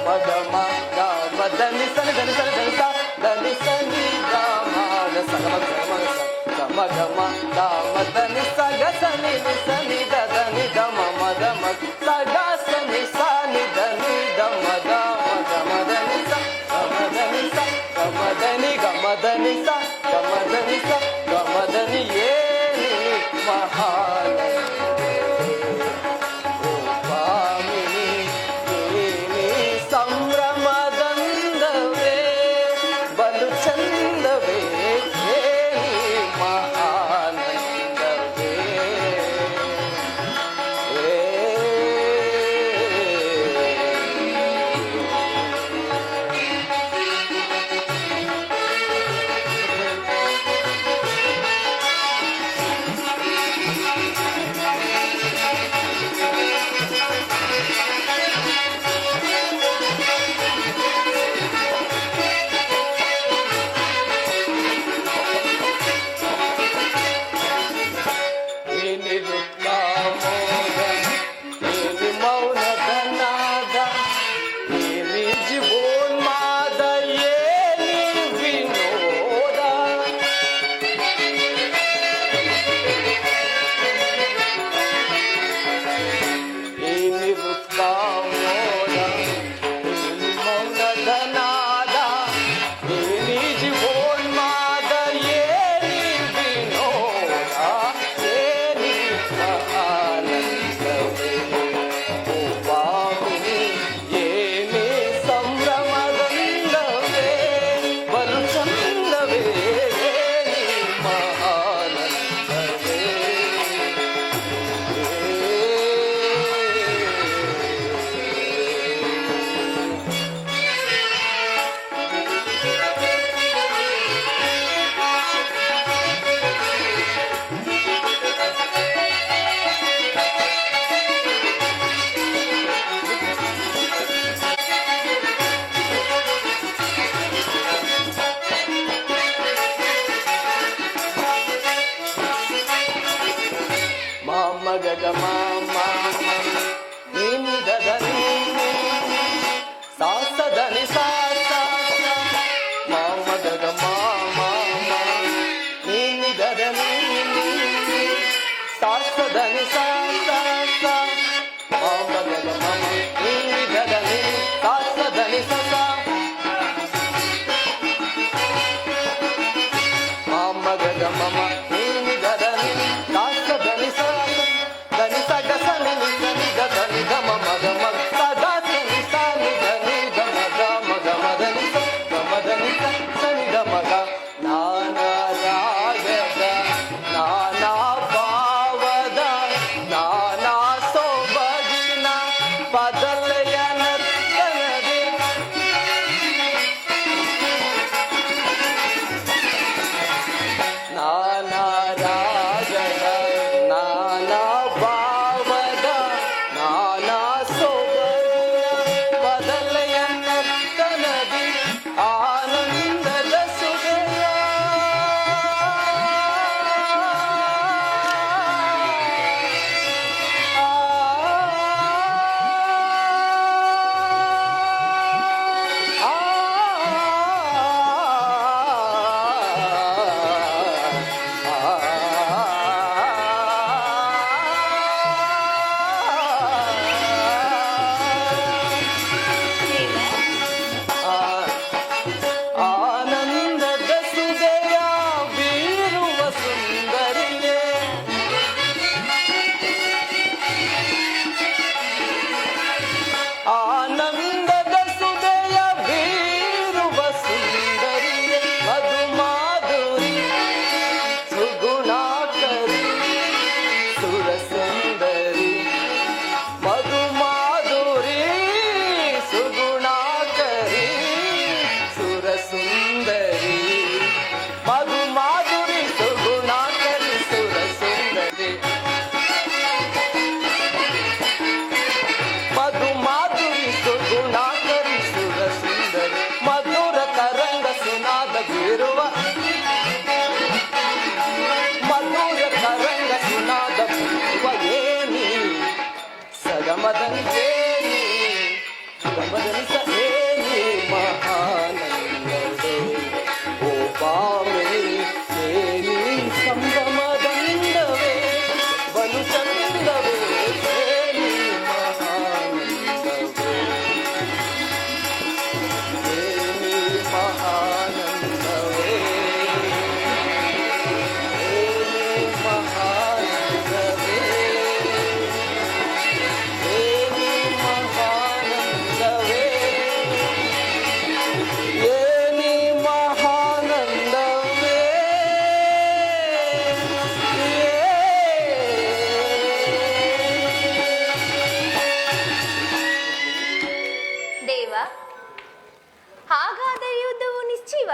ಗಮ ಗಮ ಧನಿ ಸನಿ ಧನಿ ಸನಿ ಧನಿ ಸ ಧನಿ ಸನಿ ಗಮ ಸ ಗಮ ಗಮ ಗಮ ಧನಿ ಸ ಗ ಸನಿ ನಿ ಸನಿ ದ ಧನಿ ಗಮ ಮದ ಮ ಸ ಗ ಸನಿ ಸನಿ ಧನಿ ಗಮ ಗಮ ಗಮ ಧನಿ ಸ ಗಮ ಧನಿ ಸ ಗಮ ಧನಿ ಗಮ ಧನಿ ಸ ಗಮ ಧನಿ ಸ ಗಮ ಧನಿ ಏನಿ ಮಹಾನ ಸಂಭ್ರಮದಂದವೇ ಬಲು ಚಂದವೇ ಮಹಾನಂದವೇ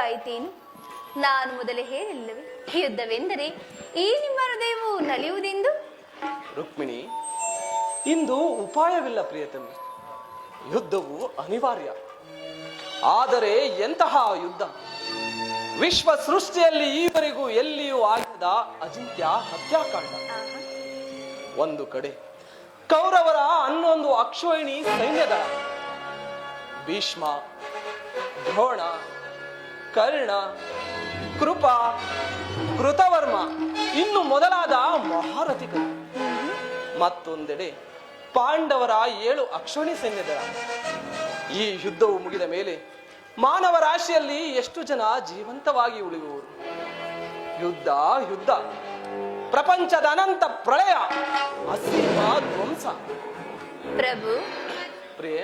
ಆಯಿತೇನು? ನಾನು ಮೊದಲೇ ಹೇಳಿಲ್ಲವೇ, ಯುದ್ಧವೆಂದರೆ ಈ ನಿಮ್ಮ ಹೃದಯವು ನಲಿಯುವುದೆಂದು? ರುಕ್ಮಿಣಿ, ಇಂದು ಉಪಾಯವಿಲ್ಲ ಪ್ರಿಯತಮೆ. ಯುದ್ಧವು ಅನಿವಾರ್ಯ. ಆದರೆ ಎಂತಹ ಯುದ್ಧ! ವಿಶ್ವ ಸೃಷ್ಟಿಯಲ್ಲಿ ಈವರೆಗೂ ಎಲ್ಲಿಯೂ ಆಗದ ಅಜಿಂತ್ಯ ಹತ್ಯಾಕಾಂಡ. ಒಂದು ಕಡೆ ಕೌರವರ 11 ಅಕ್ಷೋಹಿಣಿ ಸೈನ್ಯದಳ, ಭೀಷ್ಮ, ದ್ರೋಣ, ಕರ್ಣ, ಕೃಪ, ಕೃತವರ್ಮ ಇನ್ನು ಮೊದಲಾದ ಮಹಾರಥಿಗಳು. ಮತ್ತೊಂದೆಡೆ ಪಾಂಡವರ 7 ಅಕ್ಷೋಹಿಣಿ ಸೈನ್ಯದಳ. ಈ ಯುದ್ಧವು ಮುಗಿದ ಮೇಲೆ ಮಾನವ ರಾಶಿಯಲ್ಲಿ ಎಷ್ಟು ಜನ ಜೀವಂತವಾಗಿ ಉಳಿಯುವರು? ಯುದ್ಧ ಯುದ್ಧ, ಪ್ರಪಂಚದ ಅನಂತ ಪ್ರಳಯ, ಅಸೀಮ ಧ್ವಂಸ. ಪ್ರಭು, ಪ್ರಿಯೆ,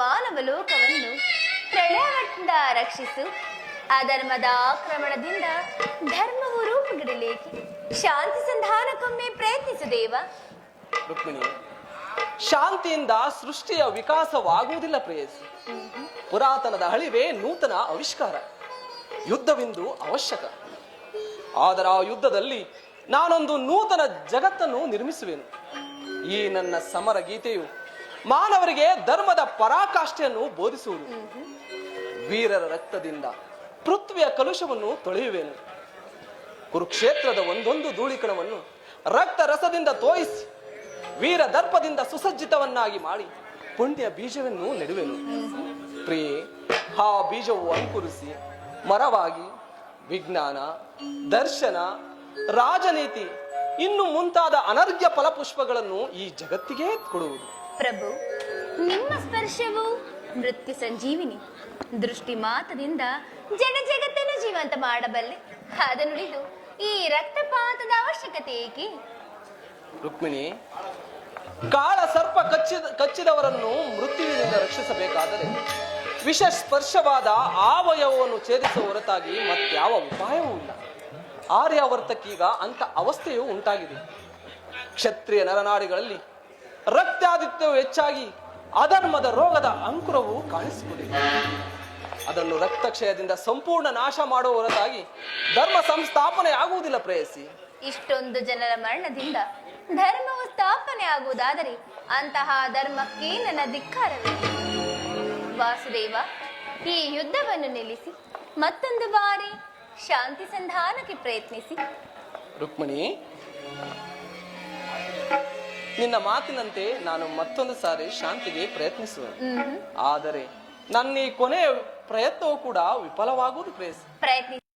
ಮಾನವ ಲೋಕವನ್ನು ಪ್ರಳಯದಿಂದ ರಕ್ಷಿಸು. ಅಧರ್ಮದ ಆಕ್ರಮಣದಿಂದ ಧರ್ಮವು ರೂಪುಗಿಡಲೇಕೆ ಶಾಂತಿ ಸಂಧಾನಕ್ಕೊಮ್ಮೆ ಪ್ರಯತ್ನಿಸು ದೇವ. ರುಕ್ಮಿಣಿ, ಶಾಂತಿಯಿಂದ ಸೃಷ್ಟಿಯ ವಿಕಾಸವಾಗುವುದಿಲ್ಲ ಪ್ರೇಯಸಿ. ಪುರಾತನದ ಅಳಿವೆ ನೂತನ ಆವಿಷ್ಕಾರ. ಯುದ್ಧವಿಂದು ಅವಶ್ಯಕ. ಆದರೆ ಆ ಯುದ್ಧದಲ್ಲಿ ನಾನೊಂದು ನೂತನ ಜಗತ್ತನ್ನು ನಿರ್ಮಿಸುವೆನು. ಈ ನನ್ನ ಸಮರ ಗೀತೆಯು ಮಾನವರಿಗೆ ಧರ್ಮದ ಪರಾಕಾಷ್ಠೆಯನ್ನು ಬೋಧಿಸುವುದು. ವೀರರ ರಕ್ತದಿಂದ ಪೃಥ್ವಿಯ ಕಲುಷವನ್ನು ತೊಳೆಯುವೆನು. ಕುರುಕ್ಷೇತ್ರದ ಒಂದೊಂದು ಧೂಳಿಕಣವನ್ನು ರಕ್ತ ರಸದಿಂದ ತೋಯಿಸಿ ವೀರ ದರ್ಪದಿಂದ ಸುಸಜ್ಜಿತವನ್ನಾಗಿ ಮಾಡಿ ಪುಣ್ಯ ಬೀಜವನ್ನು ನೆಡುವೆನು. ಪ್ರಿಯೆ, ಆ ಬೀಜವು ಅಂಕುರಿಸಿ ಮರವಾಗಿ ವಿಜ್ಞಾನ, ದರ್ಶನ, ರಾಜನೀತಿ ಇನ್ನು ಮುಂತಾದ ಅನರ್ಘ್ಯ ಫಲಪುಷ್ಪಗಳನ್ನು ಈ ಜಗತ್ತಿಗೆ ಕೊಡುವುದು. ಪ್ರಭು, ನಿಮ್ಮ ಸ್ಪರ್ಶವು ಮೃತ್ಯು ಸಂಜೀವಿನಿ. ದೃಷ್ಟಿ ಮಾತದಿಂದ ಜನ ಜಗತ್ತನ್ನು ಜೀವಂತ ಮಾಡಬಲ್ಲೆ. ಅದನ್ನುಳಿದು ಈ ರಕ್ತಪಾತದ ಅವಶ್ಯಕತೆ ಏಕೆ? ರುಕ್ಮಿಣಿ, ಕಾಳ ಸರ್ಪ ಕಚ್ಚಿದವರನ್ನು ಮೃತ್ಯುವಿನಿಂದ ರಕ್ಷಿಸಬೇಕಾದರೆ ವಿಷ ಸ್ಪರ್ಶವಾದ ಅವಯವವನ್ನು ಛೇದಿಸುವ ಹೊರತಾಗಿ ಮತ್ಯಾವ ಉಪಾಯವೂ ಇಲ್ಲ. ಆರ್ಯಾವರ್ತಕ್ಕೀಗ ಅಂತ ಅವಸ್ಥೆಯು ಉಂಟಾಗಿದೆ. ಕ್ಷತ್ರಿಯ ನರನಾಡಿಗಳಲ್ಲಿ ರಕ್ತಾದಿತ್ಯವು ಹೆಚ್ಚಾಗಿ ಅಧರ್ಮದ ರೋಗದ ಅಂಕುರವು ಕಾಣಿಸಿಕೊಂಡಿದೆ. ಅದನ್ನು ರಕ್ತಕ್ಷಯದಿಂದ ಸಂಪೂರ್ಣ ನಾಶ ಮಾಡುವ ಹೊರತಾಗಿ ಧರ್ಮ ಸಂಸ್ಥಾಪನೆ ಆಗುವುದಿಲ್ಲ ಪ್ರೇಯಸಿ. ಇಷ್ಟೊಂದು ಜನರ ಮರಣದಿಂದ ಧರ್ಮವು ಸ್ಥಾಪನೆ ಆಗುವುದಾದರೆ ಅಂತಹ ಧರ್ಮಕ್ಕೆ ನನ್ನ ಧಿಕ್ಕಾರವೇ. ವಾಸುದೇವ, ಈ ಯುದ್ಧವನ್ನು ನಿಲ್ಲಿಸಿ ಮತ್ತೊಂದು ಬಾರಿ ಶಾಂತಿ ಸಂಧಾನಕ್ಕೆ ಪ್ರಯತ್ನಿಸಿ. ರುಕ್ಮಿಣಿ, ನಿನ್ನ ಮಾತಿನಂತೆ ನಾನು ಮತ್ತೊಂದು ಸಾರಿ ಶಾಂತಿಗೆ ಪ್ರಯತ್ನಿಸುವೆ. ಆದರೆ ನನ್ನ ಈ ಕೊನೆಯ ಪ್ರಯತ್ನವೂ ಕೂಡ ವಿಫಲವಾಗುವುದು ಪ್ರೇಯಸಿ. ಪ್ರಯತ್ನಿಸಿ.